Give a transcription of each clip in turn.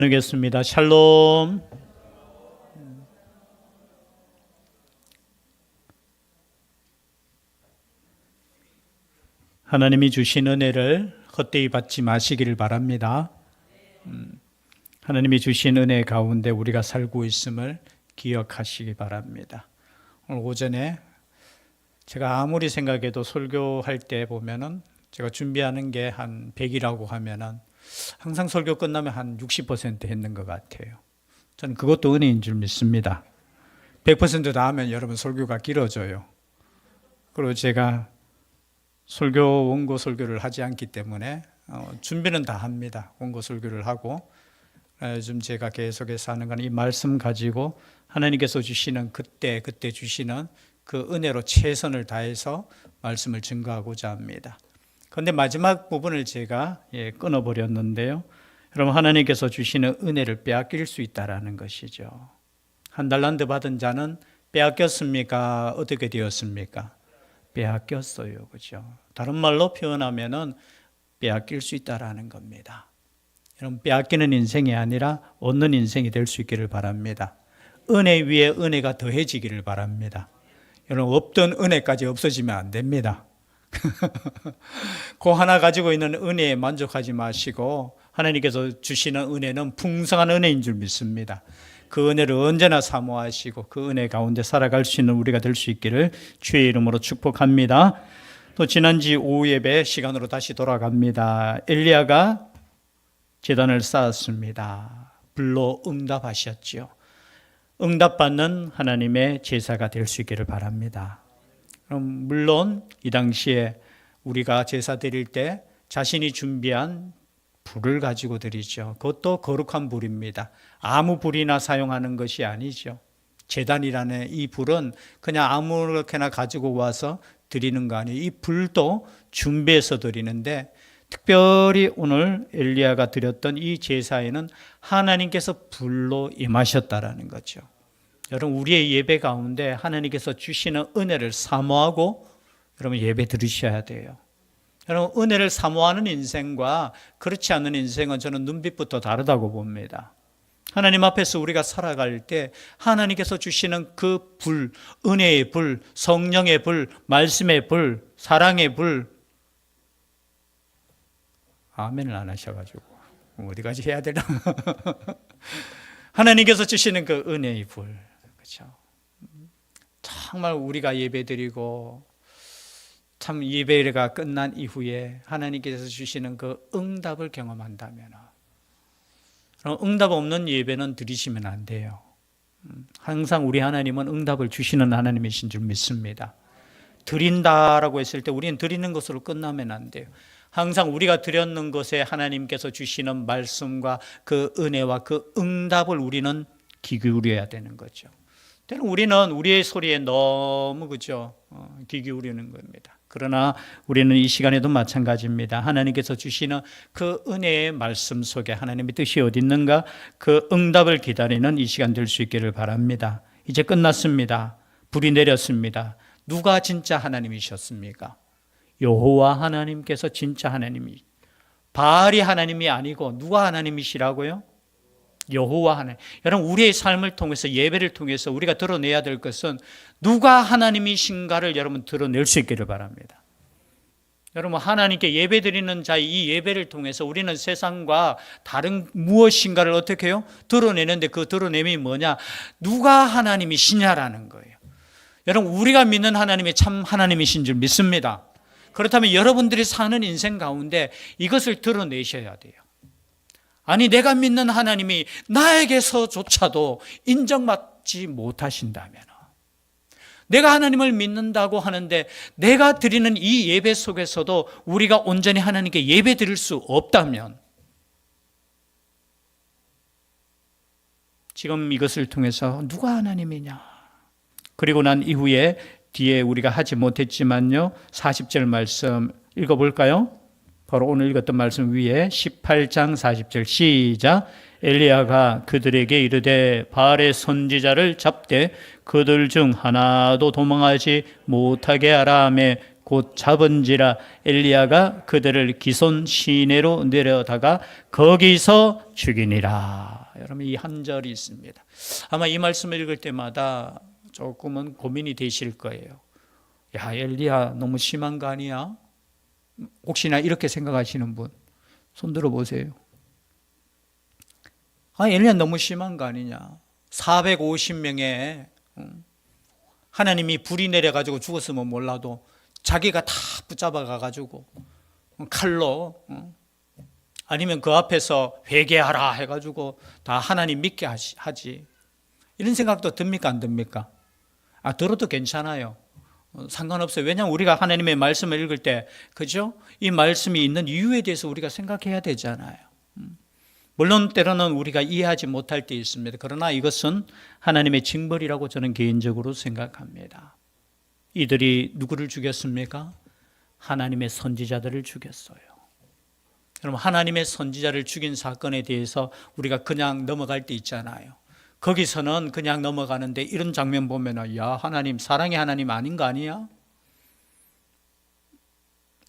나누겠습니다. 샬롬. 하나님이 주신 은혜를 헛되이 받지 마시기를 바랍니다. 하나님이 주신 은혜 가운데 우리가 살고 있음을 기억하시기 바랍니다. 오늘 오전에 제가 아무리 생각해도 설교할 때 보면은 제가 준비하는 게 한 100이라고 하면은 항상 설교 끝나면 한 60% 했는 것 같아요. 저는 그것도 은혜인 줄 믿습니다. 100%다 하면 여러분 설교가 길어져요. 그리고 제가 원고 설교를 하지 않기 때문에 준비는 다 합니다. 원고 설교를 하고 요즘 제가 계속해서 하는 건 이 말씀 가지고 하나님께서 주시는 그때 주시는 그 은혜로 최선을 다해서 말씀을 증거하고자 합니다. 그런데 마지막 부분을 제가 끊어버렸는데요. 여러분, 하나님께서 주시는 은혜를 빼앗길 수 있다라는 것이죠. 한 달란트 받은 자는 빼앗겼습니까? 어떻게 되었습니까? 빼앗겼어요. 그죠? 다른 말로 표현하면은 빼앗길 수 있다라는 겁니다. 여러분, 빼앗기는 인생이 아니라 얻는 인생이 될 수 있기를 바랍니다. 은혜 위에 은혜가 더해지기를 바랍니다. 여러분, 없던 은혜까지 없어지면 안 됩니다. 그 하나 가지고 있는 은혜에 만족하지 마시고 하나님께서 주시는 은혜는 풍성한 은혜인 줄 믿습니다. 그 은혜를 언제나 사모하시고 그 은혜 가운데 살아갈 수 있는 우리가 될 수 있기를 주의 이름으로 축복합니다. 또 지난주 오후 예배 시간으로 다시 돌아갑니다. 엘리야가 제단을 쌓았습니다. 불로 응답하셨지요. 응답받는 하나님의 제사가 될 수 있기를 바랍니다. 그럼 물론 이 당시에 우리가 제사 드릴 때 자신이 준비한 불을 가지고 드리죠. 그것도 거룩한 불입니다. 아무 불이나 사용하는 것이 아니죠. 제단이라는 이 불은 그냥 아무렇게나 가지고 와서 드리는 거 아니에요. 이 불도 준비해서 드리는데 특별히 오늘 엘리야가 드렸던 이 제사에는 하나님께서 불로 임하셨다라는 거죠. 여러분, 우리의 예배 가운데 하나님께서 주시는 은혜를 사모하고 여러분 예배 드리셔야 돼요. 여러분, 은혜를 사모하는 인생과 그렇지 않은 인생은 저는 눈빛부터 다르다고 봅니다. 하나님 앞에서 우리가 살아갈 때 하나님께서 주시는 그 불, 은혜의 불, 성령의 불, 말씀의 불, 사랑의 불, 아멘을 안 하셔가지고 어디까지 해야 되나? 하나님께서 주시는 그 은혜의 불, 그렇죠? 정말 우리가 예배드리고 참 예배가 끝난 이후에 하나님께서 주시는 그 응답을 경험한다면, 응답 없는 예배는 드리시면 안 돼요. 항상 우리 하나님은 응답을 주시는 하나님이신 줄 믿습니다. 드린다라고 했을 때 우리는 드리는 것으로 끝나면 안 돼요. 항상 우리가 드렸는 것에 하나님께서 주시는 말씀과 그 은혜와 그 응답을 우리는 귀 기울여야 되는 거죠. 때로 우리는 우리의 소리에 너무 귀 기울이는 겁니다. 그러나 우리는 이 시간에도 마찬가지입니다. 하나님께서 주시는 그 은혜의 말씀 속에 하나님의 뜻이 어디 있는가, 그 응답을 기다리는 이 시간 될 수 있기를 바랍니다. 이제 끝났습니다. 불이 내렸습니다. 누가 진짜 하나님이셨습니까? 여호와 하나님께서 진짜 하나님이, 바알이 하나님이 아니고 누가 하나님이시라고요? 여호와 하나님. 여러분, 우리의 삶을 통해서, 예배를 통해서 우리가 드러내야 될 것은 누가 하나님이신가를 여러분 드러낼 수 있기를 바랍니다. 여러분, 하나님께 예배드리는 자의 이 예배를 통해서 우리는 세상과 다른 무엇인가를 어떻게 해요? 드러내는데 그 드러냄이 뭐냐? 누가 하나님이시냐라는 거예요. 여러분, 우리가 믿는 하나님이 참 하나님이신 줄 믿습니다. 그렇다면 여러분들이 사는 인생 가운데 이것을 드러내셔야 돼요. 아니, 내가 믿는 하나님이 나에게서조차도 인정받지 못하신다면, 내가 하나님을 믿는다고 하는데 내가 드리는 이 예배 속에서도 우리가 온전히 하나님께 예배 드릴 수 없다면, 지금 이것을 통해서 누가 하나님이냐, 그리고 난 이후에 뒤에 우리가 하지 못했지만요, 40절 말씀 읽어볼까요? 바로 오늘 읽었던 말씀 위에 18장 40절 시작. 엘리야가 그들에게 이르되 바알의 선지자를 잡되 그들 중 하나도 도망하지 못하게 하라 하매 곧 잡은지라 엘리야가 그들을 기손 시내로 내려다가 거기서 죽이니라. 여러분, 이 한 절이 있습니다. 아마 이 말씀을 읽을 때마다 조금은 고민이 되실 거예요. 야, 엘리야 너무 심한 거 아니야? 혹시나 이렇게 생각하시는 분 손 들어보세요. 엘리야 너무 심한 거 아니냐? 450명의 하나님이 불이 내려가지고 죽었으면 몰라도 자기가 다 붙잡아 가가지고 칼로, 아니면 그 앞에서 회개하라 해가지고 다 하나님 믿게 하지. 이런 생각도 듭니까 안 듭니까? 들어도 괜찮아요. 상관없어요. 왜냐하면 우리가 하나님의 말씀을 읽을 때, 그죠? 이 말씀이 있는 이유에 대해서 우리가 생각해야 되잖아요. 물론 때로는 우리가 이해하지 못할 때 있습니다. 그러나 이것은 하나님의 징벌이라고 저는 개인적으로 생각합니다. 이들이 누구를 죽였습니까? 하나님의 선지자들을 죽였어요. 여러분, 하나님의 선지자를 죽인 사건에 대해서 우리가 그냥 넘어갈 때 있잖아요. 거기서는 그냥 넘어가는데 이런 장면 보면 야, 하나님, 사랑의 하나님 아닌 거 아니야?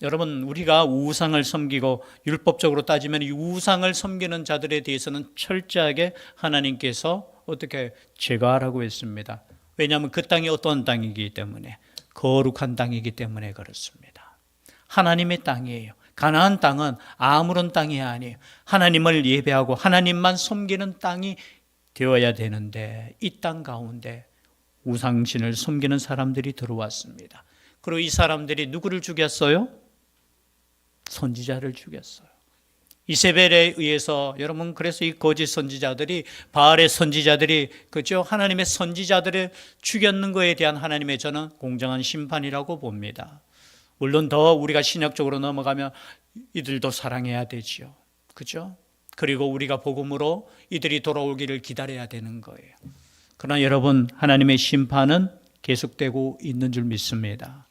여러분, 우리가 우상을 섬기고 율법적으로 따지면 이 우상을 섬기는 자들에 대해서는 철저하게 하나님께서 어떻게 제거하라고 했습니다. 왜냐하면 그 땅이 어떤 땅이기 때문에, 거룩한 땅이기 때문에 그렇습니다. 하나님의 땅이에요. 가나안 땅은 아무런 땅이 아니에요. 하나님을 예배하고 하나님만 섬기는 땅이 되어야 되는데 이 땅 가운데 우상신을 섬기는 사람들이 들어왔습니다. 그리고 이 사람들이 누구를 죽였어요? 선지자를 죽였어요. 이세벨에 의해서, 여러분, 그래서 이 거짓 선지자들이, 바알의 선지자들이, 그죠? 하나님의 선지자들을 죽였는 것에 대한 하나님의 저는 공정한 심판이라고 봅니다. 물론 더 우리가 신약적으로 넘어가면 이들도 사랑해야 되지요. 그죠? 그리고 우리가 복음으로 이들이 돌아오기를 기다려야 되는 거예요. 그러나 여러분, 하나님의 심판은 계속되고 있는 줄 믿습니다.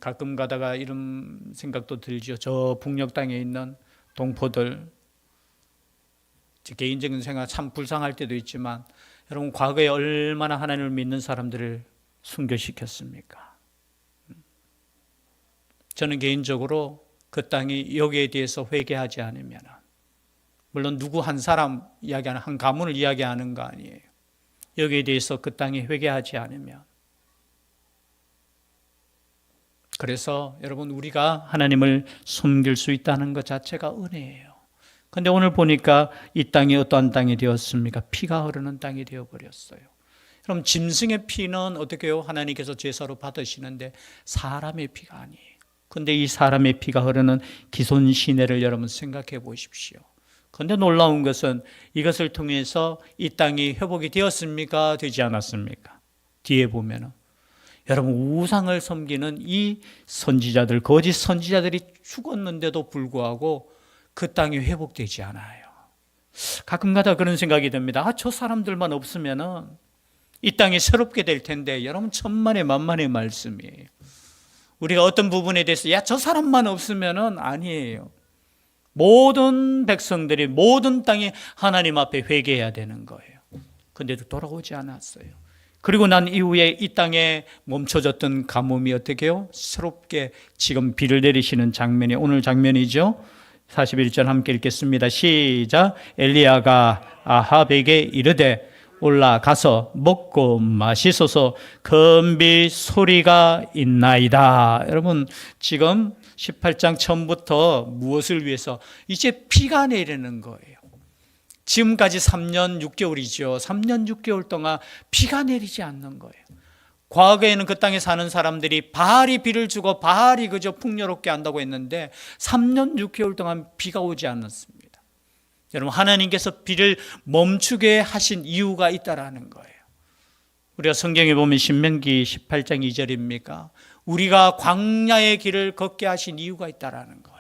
가끔 가다가 이런 생각도 들죠. 저 북녘 땅에 있는 동포들, 개인적인 생각 참 불쌍할 때도 있지만, 여러분, 과거에 얼마나 하나님을 믿는 사람들을 순교시켰습니까? 저는 개인적으로 그 땅이 여기에 대해서 회개하지 않으면, 물론 누구 한 사람 이야기하는, 한 가문을 이야기하는 거 아니에요. 여기에 대해서 그 땅이 회개하지 않으면. 그래서 여러분, 우리가 하나님을 섬길 수 있다는 것 자체가 은혜예요. 그런데 오늘 보니까 이 땅이 어떠한 땅이 되었습니까? 피가 흐르는 땅이 되어버렸어요. 그럼 짐승의 피는 어떻게 해요? 하나님께서 제사로 받으시는데 사람의 피가 아니에요. 그런데 이 사람의 피가 흐르는 기손 시내를 여러분 생각해 보십시오. 그런데 놀라운 것은 이것을 통해서 이 땅이 회복이 되었습니까? 되지 않았습니까? 뒤에 보면은 여러분, 우상을 섬기는 이 선지자들, 거짓 선지자들이 죽었는데도 불구하고 그 땅이 회복되지 않아요. 가끔가다 그런 생각이 듭니다. 저 사람들만 없으면은 이 땅이 새롭게 될 텐데. 여러분, 천만의 만만의 말씀이에요. 우리가 어떤 부분에 대해서 저 사람만 없으면은 아니에요. 모든 백성들이, 모든 땅이 하나님 앞에 회개해야 되는 거예요. 그런데도 돌아오지 않았어요. 그리고 난 이후에 이 땅에 멈춰졌던 가뭄이 어떻게 해요? 새롭게 지금 비를 내리시는 장면이 오늘 장면이죠. 41절 함께 읽겠습니다. 시작. 엘리야가 아합에게 이르되 올라가서 먹고 마시소서, 건비 소리가 있나이다. 여러분, 지금 18장 처음부터 무엇을 위해서? 이제 비가 내리는 거예요. 지금까지 3년 6개월이죠. 3년 6개월 동안 비가 내리지 않는 거예요. 과거에는 그 땅에 사는 사람들이 바알이 비를 주고 바알이 그저 풍요롭게 한다고 했는데 3년 6개월 동안 비가 오지 않았습니다. 여러분, 하나님께서 비를 멈추게 하신 이유가 있다라는 거예요. 우리가 성경에 보면 신명기 18장 2절입니까? 우리가 광야의 길을 걷게 하신 이유가 있다라는 거예요.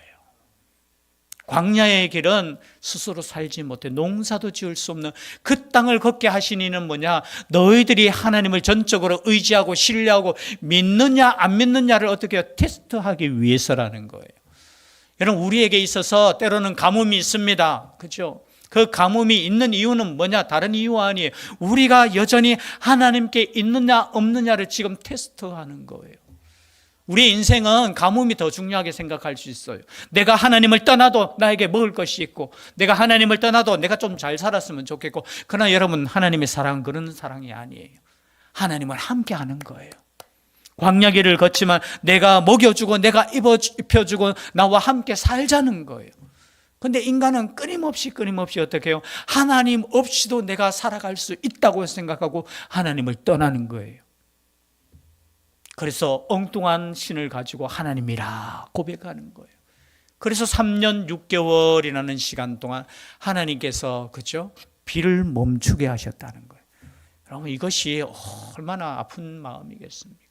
광야의 길은 스스로 살지 못해 농사도 지을 수 없는 그 땅을 걷게 하신 이는 뭐냐? 너희들이 하나님을 전적으로 의지하고 신뢰하고 믿느냐 안 믿느냐를 어떻게 테스트하기 위해서라는 거예요. 여러분, 우리에게 있어서 때로는 가뭄이 있습니다. 그렇죠? 그 가뭄이 있는 이유는 뭐냐? 다른 이유 아니에요. 우리가 여전히 하나님께 있느냐 없느냐를 지금 테스트하는 거예요. 우리 인생은 가뭄이 더 중요하게 생각할 수 있어요. 내가 하나님을 떠나도 나에게 먹을 것이 있고, 내가 하나님을 떠나도 내가 좀 잘 살았으면 좋겠고, 그러나 여러분, 하나님의 사랑은 그런 사랑이 아니에요. 하나님을 함께 하는 거예요. 광야길을 걷지만 내가 먹여주고 내가 입혀주고 나와 함께 살자는 거예요. 근데 인간은 끊임없이 어떻게 해요? 하나님 없이도 내가 살아갈 수 있다고 생각하고 하나님을 떠나는 거예요. 그래서 엉뚱한 신을 가지고 하나님이라 고백하는 거예요. 그래서 3년 6개월이라는 시간 동안 하나님께서 그죠? 비를 멈추게 하셨다는 거예요. 여러분, 이것이 얼마나 아픈 마음이겠습니까?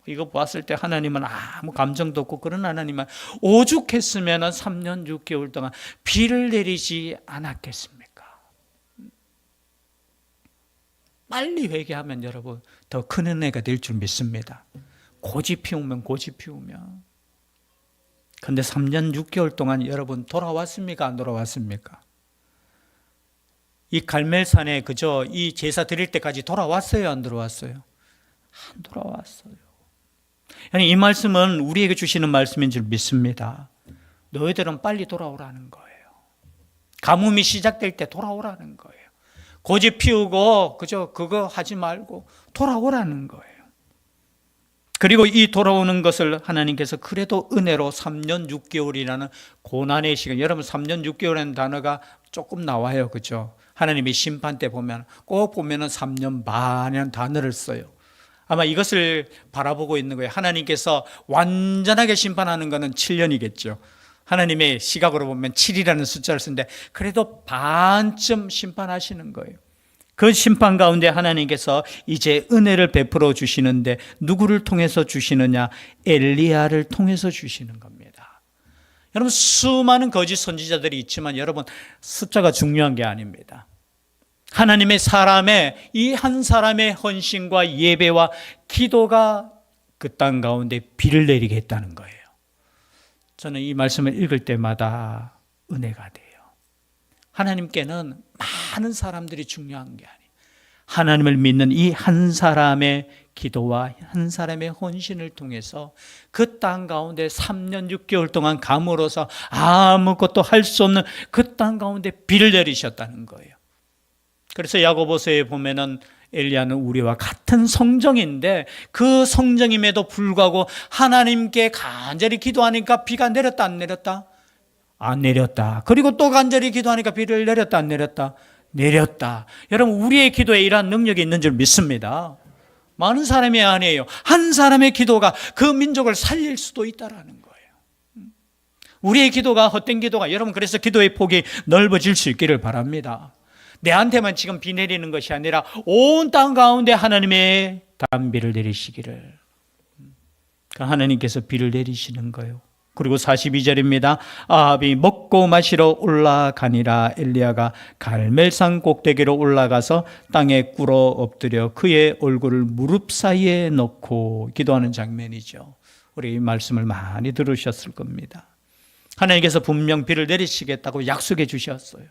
이거 봤을 때 하나님은 아무 감정도 없고 그런 하나님은 오죽했으면 3년 6개월 동안 비를 내리지 않았겠습니까? 빨리 회개하면 여러분 더 큰 은혜가 될 줄 믿습니다. 고집 피우면 근데 3년 6개월 동안 여러분 돌아왔습니까? 안 돌아왔습니까? 이 갈멜산에 그저 이 제사 드릴 때까지 돌아왔어요? 안 돌아왔어요? 안 돌아왔어요. 이 말씀은 우리에게 주시는 말씀인 줄 믿습니다. 너희들은 빨리 돌아오라는 거예요. 가뭄이 시작될 때 돌아오라는 거예요. 고집 피우고 그저 그거 하지 말고 돌아오라는 거예요. 그리고 이 돌아오는 것을 하나님께서 그래도 은혜로 3년 6개월이라는 고난의 시간, 여러분 3년 6개월이라는 단어가 조금 나와요. 그죠? 하나님의 심판 때 보면 꼭 보면은 3년 반이라는 단어를 써요. 아마 이것을 바라보고 있는 거예요. 하나님께서 완전하게 심판하는 것은 7년이겠죠. 하나님의 시각으로 보면 7이라는 숫자를 쓰는데 그래도 반쯤 심판하시는 거예요. 그 심판 가운데 하나님께서 이제 은혜를 베풀어 주시는데 누구를 통해서 주시느냐? 엘리야를 통해서 주시는 겁니다. 여러분, 수많은 거짓 선지자들이 있지만 여러분, 숫자가 중요한 게 아닙니다. 하나님의 사람의 이 한 사람의 헌신과 예배와 기도가 그 땅 가운데 비를 내리게 했다는 거예요. 저는 이 말씀을 읽을 때마다 은혜가 돼요. 하나님께는 많은 사람들이 중요한 게 아니에요. 하나님을 믿는 이 한 사람의 기도와 한 사람의 헌신을 통해서 그 땅 가운데 3년 6개월 동안 감으로서 아무것도 할 수 없는 그 땅 가운데 비를 내리셨다는 거예요. 그래서 야고보서에 보면은 엘리야는 우리와 같은 성정인데 그 성정임에도 불구하고 하나님께 간절히 기도하니까 비가 내렸다 안 내렸다? 안 내렸다. 그리고 또 간절히 기도하니까 비를 내렸다 안 내렸다? 내렸다. 여러분, 우리의 기도에 이러한 능력이 있는 줄 믿습니다. 많은 사람이 아니에요. 한 사람의 기도가 그 민족을 살릴 수도 있다라는 거예요. 우리의 기도가 헛된 기도가 여러분, 그래서 기도의 폭이 넓어질 수 있기를 바랍니다. 내한테만 지금 비 내리는 것이 아니라 온 땅 가운데 하나님의 단비를 내리시기를. 하나님께서 비를 내리시는 거예요. 그리고 42절입니다. 아합이 먹고 마시러 올라가니라. 엘리야가 갈멜산 꼭대기로 올라가서 땅에 꿇어 엎드려 그의 얼굴을 무릎 사이에 넣고 기도하는 장면이죠. 우리 이 말씀을 많이 들으셨을 겁니다. 하나님께서 분명 비를 내리시겠다고 약속해 주셨어요.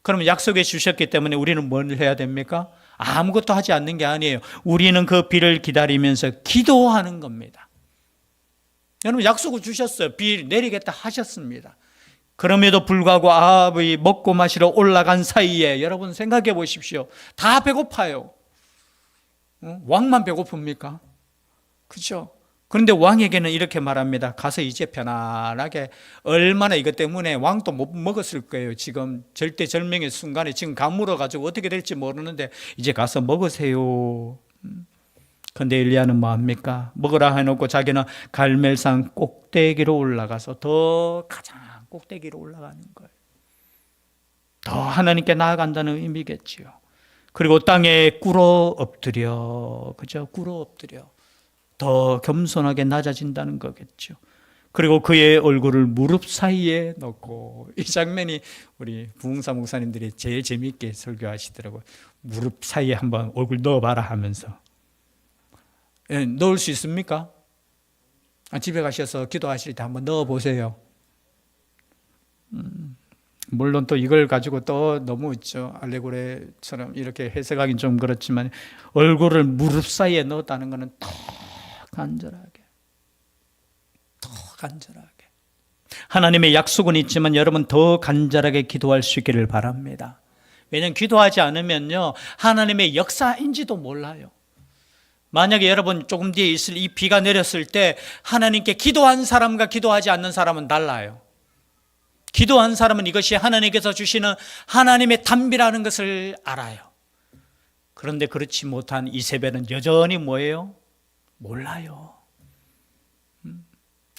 그러면 약속해 주셨기 때문에 우리는 뭘 해야 됩니까? 아무것도 하지 않는 게 아니에요. 우리는 그 비를 기다리면서 기도하는 겁니다. 여러분, 약속을 주셨어요. 비 내리겠다 하셨습니다. 그럼에도 불구하고 아합이 먹고 마시러 올라간 사이에 여러분 생각해 보십시오. 다 배고파요. 왕만 배고픕니까? 그렇죠? 그런데 왕에게는 이렇게 말합니다. 가서 이제 편안하게, 얼마나 이것 때문에 왕도 못 먹었을 거예요. 지금 절대절명의 순간에 지금 가물어가지고 어떻게 될지 모르는데 이제 가서 먹으세요. 그런데 엘리야는 뭐합니까? 먹으라 해놓고 자기는 갈멜산 꼭대기로 올라가서 더 가장 꼭대기로 올라가는 거예요. 더 하나님께 나아간다는 의미겠지요. 그리고 땅에 꿇어 엎드려, 그죠? 꿇어 엎드려 더 겸손하게 낮아진다는 거겠죠. 그리고 그의 얼굴을 무릎 사이에 넣고, 이 장면이 우리 부흥사 목사님들이 제일 재미있게 설교하시더라고요. 무릎 사이에 한번 얼굴 넣어봐라 하면서. 예, 넣을 수 있습니까? 집에 가셔서 기도하실 때 한번 넣어보세요. 물론 또 이걸 가지고 또 너무 있죠. 알레고레처럼 이렇게 해석하기는 좀 그렇지만 얼굴을 무릎 사이에 넣었다는 것은 더 간절하게. 더 간절하게. 하나님의 약속은 있지만 여러분 더 간절하게 기도할 수 있기를 바랍니다. 왜냐하면 기도하지 않으면요, 하나님의 역사인지도 몰라요. 만약에 여러분 조금 뒤에 있을 이 비가 내렸을 때 하나님께 기도한 사람과 기도하지 않는 사람은 달라요. 기도한 사람은 이것이 하나님께서 주시는 하나님의 담비라는 것을 알아요. 그런데 그렇지 못한 이세벨은 여전히 뭐예요? 몰라요.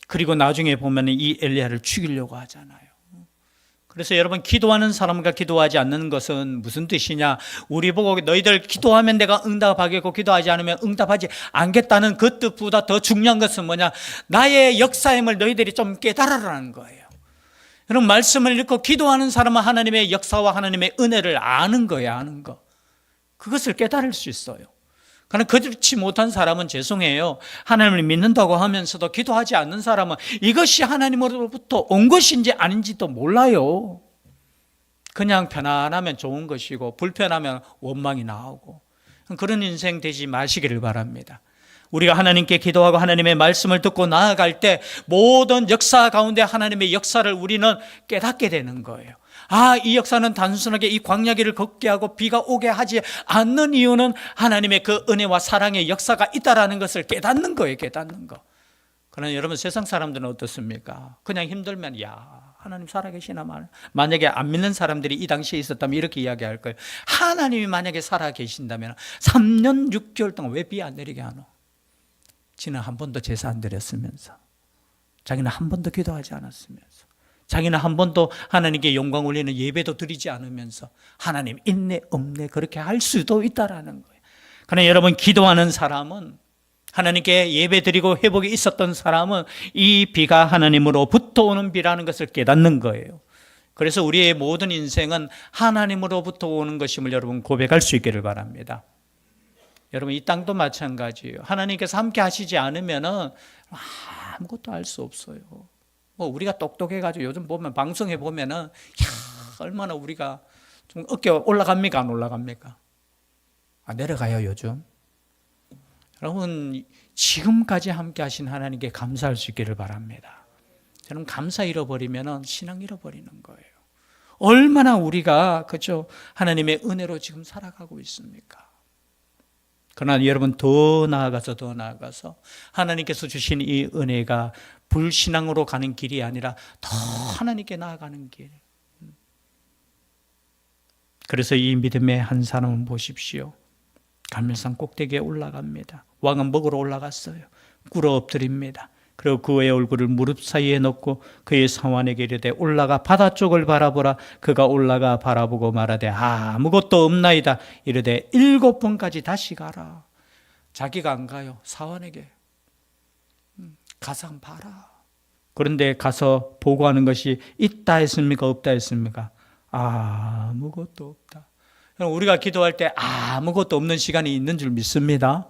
그리고 나중에 보면 이 엘리야를 죽이려고 하잖아요. 그래서 여러분, 기도하는 사람과 기도하지 않는 것은 무슨 뜻이냐? 우리 보고 너희들 기도하면 내가 응답하겠고 기도하지 않으면 응답하지 않겠다는 그 뜻보다 더 중요한 것은 뭐냐? 나의 역사임을 너희들이 좀 깨달으라는 거예요. 여러분, 말씀을 읽고 기도하는 사람은 하나님의 역사와 하나님의 은혜를 아는 거예요. 아는 거. 그것을 깨달을 수 있어요. 그러나 그렇지 못한 사람은 죄송해요. 하나님을 믿는다고 하면서도 기도하지 않는 사람은 이것이 하나님으로부터 온 것인지 아닌지도 몰라요. 그냥 편안하면 좋은 것이고 불편하면 원망이 나오고, 그런 인생 되지 마시기를 바랍니다. 우리가 하나님께 기도하고 하나님의 말씀을 듣고 나아갈 때 모든 역사 가운데 하나님의 역사를 우리는 깨닫게 되는 거예요. 아, 이 역사는 단순하게 이 광야길을 걷게 하고 비가 오게 하지 않는 이유는 하나님의 그 은혜와 사랑의 역사가 있다라는 것을 깨닫는 거예요. 깨닫는 거. 그러나 여러분, 세상 사람들은 어떻습니까? 그냥 힘들면 야, 하나님 살아계시나 말. 만약에 안 믿는 사람들이 이 당시에 있었다면 이렇게 이야기할 거예요. 하나님이 만약에 살아계신다면 3년 6개월 동안 왜 비 안 내리게 하노? 지는 한 번도 제사 안 드렸으면서, 자기는 한 번도 기도하지 않았으면서, 자기는 한 번도 하나님께 영광 올리는 예배도 드리지 않으면서 하나님 있네 없네 그렇게 할 수도 있다라는 거예요. 그러나 여러분, 기도하는 사람은, 하나님께 예배 드리고 회복이 있었던 사람은 이 비가 하나님으로부터 오는 비라는 것을 깨닫는 거예요. 그래서 우리의 모든 인생은 하나님으로부터 오는 것임을 여러분 고백할 수 있기를 바랍니다. 여러분, 이 땅도 마찬가지예요. 하나님께서 함께 하시지 않으면 아무것도 알 수 없어요. 뭐 우리가 똑똑해가지고 요즘 보면 방송에 보면은 얼마나 우리가 좀 어깨 올라갑니까? 안 올라갑니까? 내려가요 요즘. 여러분, 지금까지 함께 하신 하나님께 감사할 수 있기를 바랍니다. 저는 감사 잃어버리면은 신앙 잃어버리는 거예요. 얼마나 우리가 그죠? 하나님의 은혜로 지금 살아가고 있습니까? 그러나 여러분, 더 나아가서 하나님께서 주신 이 은혜가 불신앙으로 가는 길이 아니라 더 하나님께 나아가는 길. 그래서 이 믿음의 한 사람은 보십시오. 갈멜산 꼭대기에 올라갑니다. 왕은 먹으러 올라갔어요. 꿇어 엎드립니다. 그리고 그의 얼굴을 무릎 사이에 넣고 그의 사환에게 이르되 올라가 바다 쪽을 바라보라. 그가 올라가 바라보고 말하되 아무것도 없나이다. 이르되 7번까지 다시 가라. 자기가 안 가요. 사환에게 가서 한번 봐라. 그런데 가서 보고하는 것이 있다 했습니까? 없다 했습니까? 아무것도 없다. 우리가 기도할 때 아무것도 없는 시간이 있는 줄 믿습니다.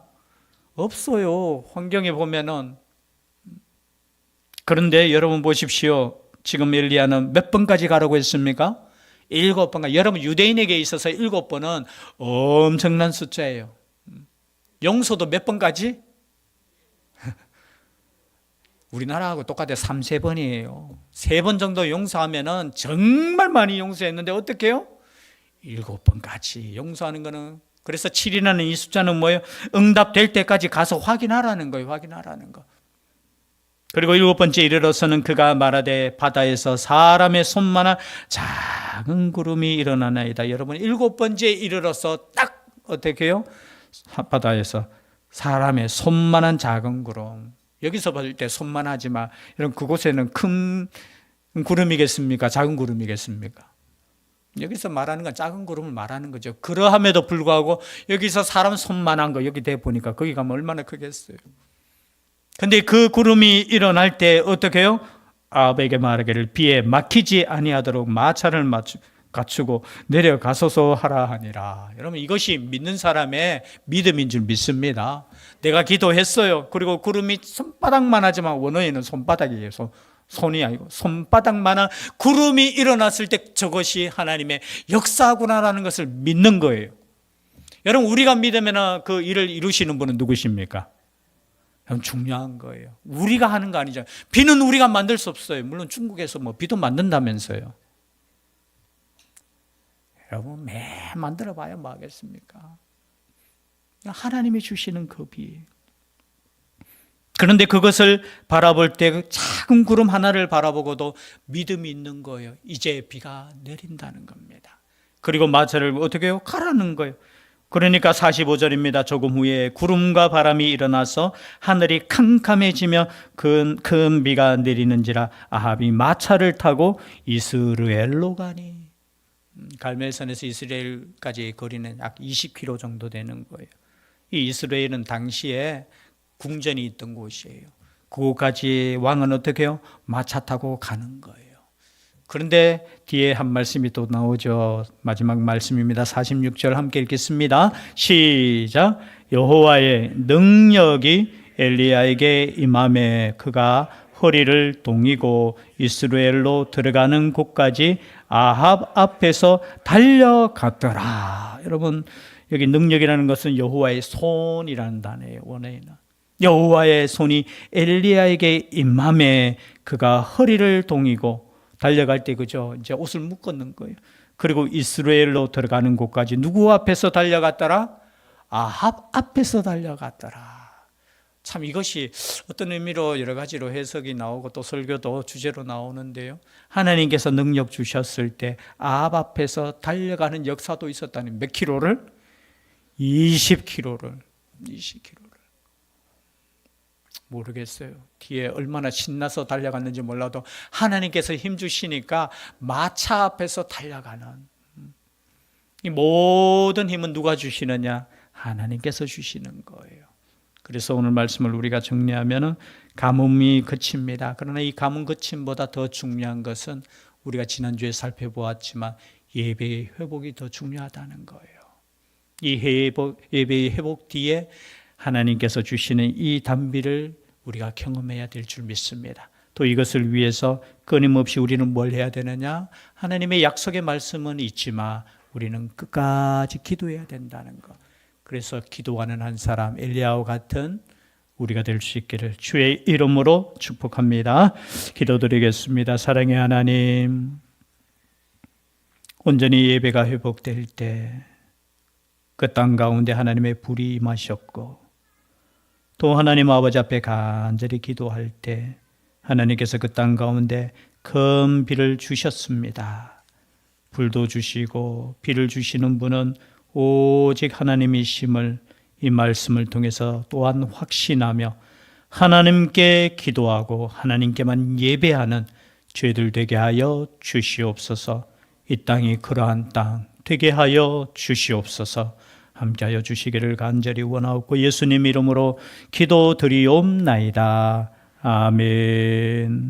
없어요. 환경에 보면은. 그런데 여러분 보십시오. 지금 엘리야는 몇 번까지 가라고 했습니까? 7번까지. 여러분, 유대인에게 있어서 7번은 엄청난 숫자예요. 용서도 몇 번까지? 우리나라하고 똑같아요. 3-4번이에요. 3번 정도 용서하면은 정말 많이 용서했는데 어떻게 해요? 7번까지 용서하는 거는. 그래서 7이라는 이 숫자는 뭐예요? 응답될 때까지 가서 확인하라는 거예요. 확인하라는 거. 그리고 7번째 이르러서는 그가 말하되 바다에서 사람의 손만한 작은 구름이 일어나나이다. 여러분, 7번째 이르러서 딱 어떻게 해요? 바다에서 사람의 손만한 작은 구름. 여기서 볼 때 손만하지만 여러분, 그곳에는 큰 구름이겠습니까? 작은 구름이겠습니까? 여기서 말하는 건 작은 구름을 말하는 거죠. 그러함에도 불구하고 여기서 사람 손만한 거 여기 대보니까 거기 가면 얼마나 크겠어요. 근데 그 구름이 일어날 때 어떻게 해요? 아합에게 말하기를 비에 막히지 아니하도록 마차를 갖추고 내려가소서 하라 하니라. 여러분, 이것이 믿는 사람의 믿음인 줄 믿습니다. 내가 기도했어요. 그리고 구름이 손바닥만 하지만 원어에는 손바닥이에요. 손이 아니고 손바닥만한 구름이 일어났을 때 저것이 하나님의 역사구나라는 것을 믿는 거예요. 여러분, 우리가 믿으면 그 일을 이루시는 분은 누구십니까? 중요한 거예요. 우리가 하는 거 아니잖아요. 비는 우리가 만들 수 없어요. 물론 중국에서 뭐 비도 만든다면서요. 여러분, 매 만들어 봐야 뭐 하겠습니까? 하나님이 주시는 그 비. 그런데 그것을 바라볼 때 작은 구름 하나를 바라보고도 믿음이 있는 거예요. 이제 비가 내린다는 겁니다. 그리고 마차를 어떻게 해요? 가라는 거예요. 그러니까 45절입니다. 조금 후에 구름과 바람이 일어나서 하늘이 캄캄해지며 큰 비가 내리는지라 아합이 마차를 타고 이스라엘로 가니. 갈멜선에서 이스라엘까지의 거리는 약 20km 정도 되는 거예요. 이 이스라엘은 당시에 궁전이 있던 곳이에요. 그곳까지 왕은 어떻게 해요? 마차 타고 가는 거예요. 그런데 뒤에 한 말씀이 또 나오죠. 마지막 말씀입니다. 46절 함께 읽겠습니다. 시작. 여호와의 능력이 엘리야에게 임함에 그가 허리를 동이고 이스라엘로 들어가는 곳까지 아합 앞에서 달려갔더라. 여러분, 여기 능력이라는 것은 여호와의 손이라는 단어예요. 원어에는 여호와의 손이 엘리야에게 임함에 그가 허리를 동이고 달려갈 때 그죠? 이제 옷을 묶었는 거예요. 그리고 이스라엘로 들어가는 곳까지 누구 앞에서 달려갔더라? 아합 앞에서 달려갔더라. 참 이것이 어떤 의미로 여러 가지로 해석이 나오고 또 설교도 주제로 나오는데요. 하나님께서 능력 주셨을 때 아합 앞에서 달려가는 역사도 있었다니. 몇 킬로를? 20킬로를. 모르겠어요. 뒤에 얼마나 신나서 달려갔는지 몰라도 하나님께서 힘 주시니까 마차 앞에서 달려가는, 이 모든 힘은 누가 주시느냐? 하나님께서 주시는 거예요. 그래서 오늘 말씀을 우리가 정리하면 가뭄이 그칩니다. 그러나 이 가뭄 그침보다 더 중요한 것은 우리가 지난주에 살펴보았지만 예배의 회복이 더 중요하다는 거예요. 이 예배의 회복 뒤에 하나님께서 주시는 이 단비를 우리가 경험해야 될 줄 믿습니다. 또 이것을 위해서 끊임없이 우리는 뭘 해야 되느냐? 하나님의 약속의 말씀은 있지만 우리는 끝까지 기도해야 된다는 것. 그래서 기도하는 한 사람, 엘리야와 같은 우리가 될 수 있기를 주의 이름으로 축복합니다. 기도드리겠습니다. 사랑의 하나님, 온전히 예배가 회복될 때 그 땅 가운데 하나님의 불이 임하셨고 또 하나님 아버지 앞에 간절히 기도할 때 하나님께서 그 땅 가운데 큰 비를 주셨습니다. 불도 주시고 비를 주시는 분은 오직 하나님이심을 이 말씀을 통해서 또한 확신하며 하나님께 기도하고 하나님께만 예배하는 죄들 되게 하여 주시옵소서. 이 땅이 그러한 땅 되게 하여 주시옵소서. 함께하여 주시기를 간절히 원하옵고 예수님 이름으로 기도드리옵나이다. 아멘.